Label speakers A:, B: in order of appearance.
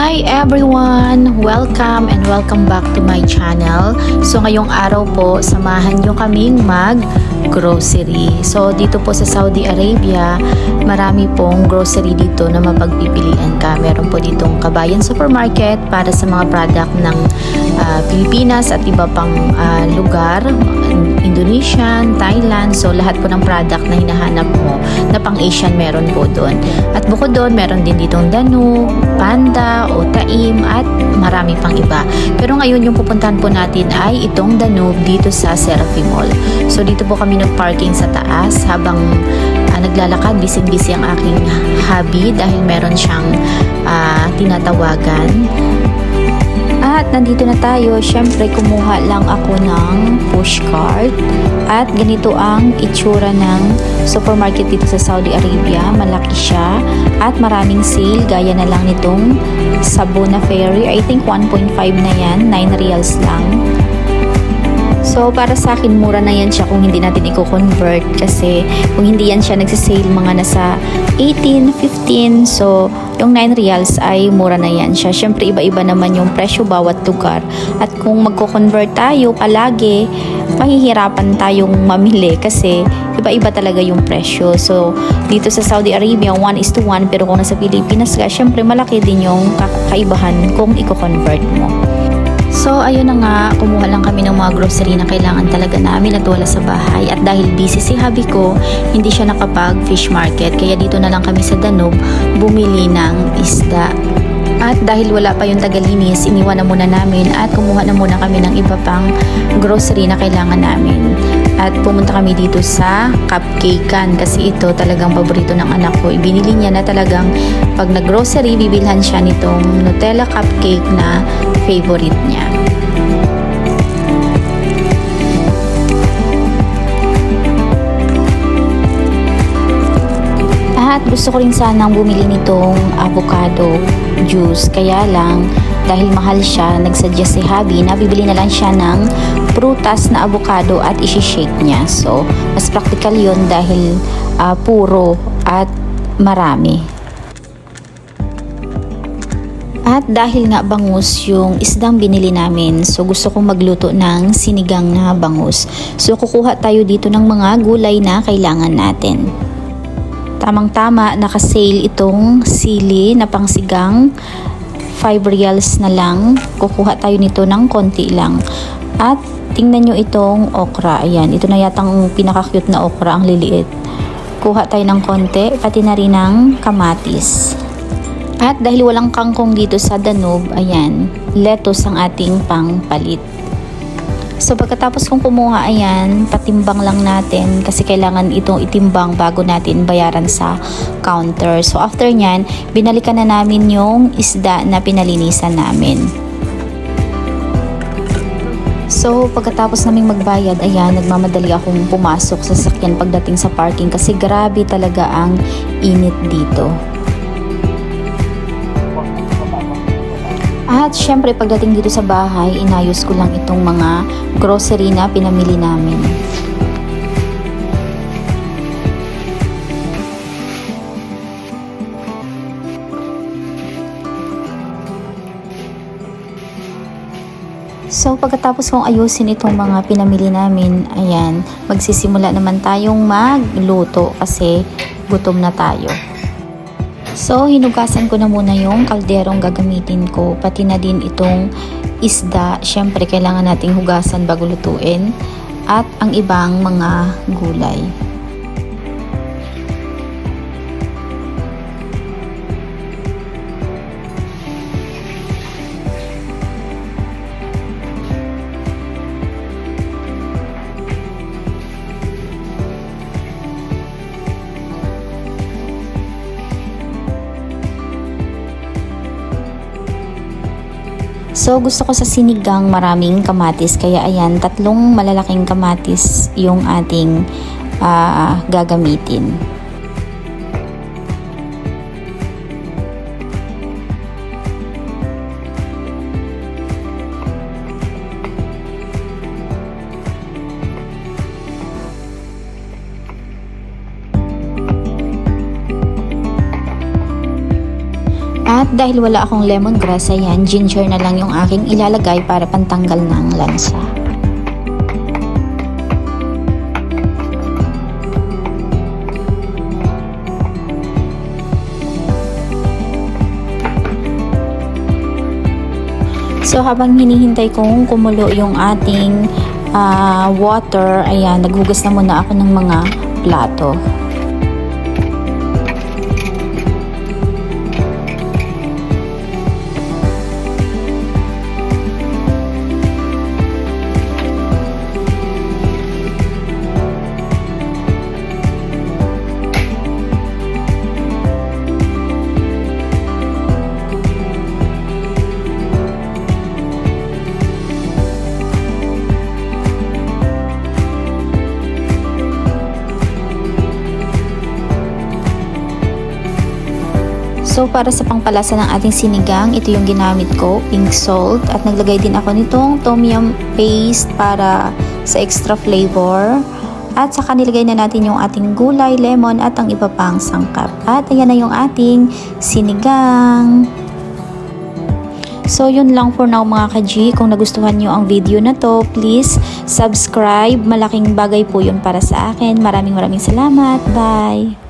A: Hi everyone! Welcome and welcome back to my channel. So ngayong araw po, samahan nyo kaming mag-grocery. So dito po sa Saudi Arabia, marami pong grocery dito na mapagpipilian ka. Meron po ditong Kabayan Supermarket para sa mga product ng Pilipinas at iba pang lugar, Indonesian, Thailand. So lahat po ng product na hinahanap mo na pang Asian meron po doon. At bukod doon, meron din ditong Danube, Panda, o Taim at marami pang iba. Pero ngayon yung pupuntahan po natin ay itong Danube dito sa Serafi Mall. So dito po kami nag-parking sa taas habang naglalakad. Busy-busy ang aking hubby dahil meron siyang tinatawagan. At nandito na tayo, syempre kumuha lang ako ng pushcart at ganito ang itsura ng supermarket dito sa Saudi Arabia. Malaki siya at maraming sale gaya na lang nitong Sabona Ferry. I think 1.5 na yan, 9 riyals lang. So para sa akin mura na yan siya kung hindi natin i-convert kasi kung hindi yan siya nagsisale mga nasa 18, 15. So yung 9 riyals ay mura na yan siya. Syempre iba-iba naman yung presyo bawat lugar. At kung magko-convert tayo palagi, mahihirapan tayong mamili kasi iba-iba talaga yung presyo. So dito sa Saudi Arabia 1:1, pero kung nasa Pilipinas ka, syempre malaki din yung kakaibahan kung i-convert mo. So ayun na nga, kumuha lang kami ng mga grocery na kailangan talaga namin at wala sa bahay. At dahil busy si hubby ko, hindi siya nakapag fish market. Kaya dito na lang kami sa Danube bumili ng isda. At dahil wala pa yung tagalinis, iniwan na muna namin at kumuha na muna kami ng iba pang grocery na kailangan namin. At pumunta kami dito sa Cupcakean kasi ito talagang paborito ng anak ko. Ibinili niya na talagang pag nag-grocery, bibilhan siya nitong Nutella cupcake na favorite niya. At gusto ko rin sanang bumili nitong avocado juice. Kaya lang, dahil mahal siya, nagsuggest si hubby na bibili na lang siya ng prutas na avocado at isi-shake niya. So, mas practical yun dahil puro at marami. At dahil nga bangus yung isdang binili namin, so gusto kong magluto ng sinigang na bangus. So, kukuha tayo dito ng mga gulay na kailangan natin. Tamang-tama, naka-sale itong sili na pangsigang. 5 riyals na lang. Kukuha tayo nito ng konti lang. At tingnan nyo itong okra. Ayan, ito na yatang pinaka-cute na okra, ang liliit. Kuha tayo ng konti, pati na rin ng kamatis. At dahil walang kangkong dito sa Danube, ayan, lettuce ang ating pangpalit. So pagkatapos kong kumuha, ayan, patimbang lang natin kasi kailangan itong itimbang bago natin bayaran sa counter. So after nyan, binalikan na namin yung isda na pinalinisan namin. So pagkatapos naming magbayad, ayan, nagmamadali akong pumasok sa sasakyan pagdating sa parking kasi grabe talaga ang init dito. At syempre pagdating dito sa bahay, inayos ko lang itong mga grocery na pinamili namin. So pagkatapos kong ayusin itong mga pinamili namin, ayan, magsisimula naman tayong magluto kasi gutom na tayo. So, hinugasan ko na muna yung kalderong gagamitin ko, pati na din itong isda. Syempre, kailangan nating hugasan bago lutuin at ang ibang mga gulay. So gusto ko sa sinigang maraming kamatis, kaya ayan, 3 malalaking kamatis yung ating gagamitin. At dahil wala akong lemongrass, ayan, ginger na lang yung aking ilalagay para pantanggal ng lansa. So habang hinihintay kong kumulo yung ating water, ayan, naghugas na muna ako ng mga plato. So para sa pangpalasa ng ating sinigang, ito yung ginamit ko, pink salt, at naglagay din ako nitong tom yum paste para sa extra flavor. At saka nilagay na natin yung ating gulay, lemon at ang iba pang sangkap. At ayan na yung ating sinigang. So yun lang for now mga ka-G. Kung nagustuhan nyo ang video na to, please subscribe. Malaking bagay po yun para sa akin. Maraming salamat. Bye!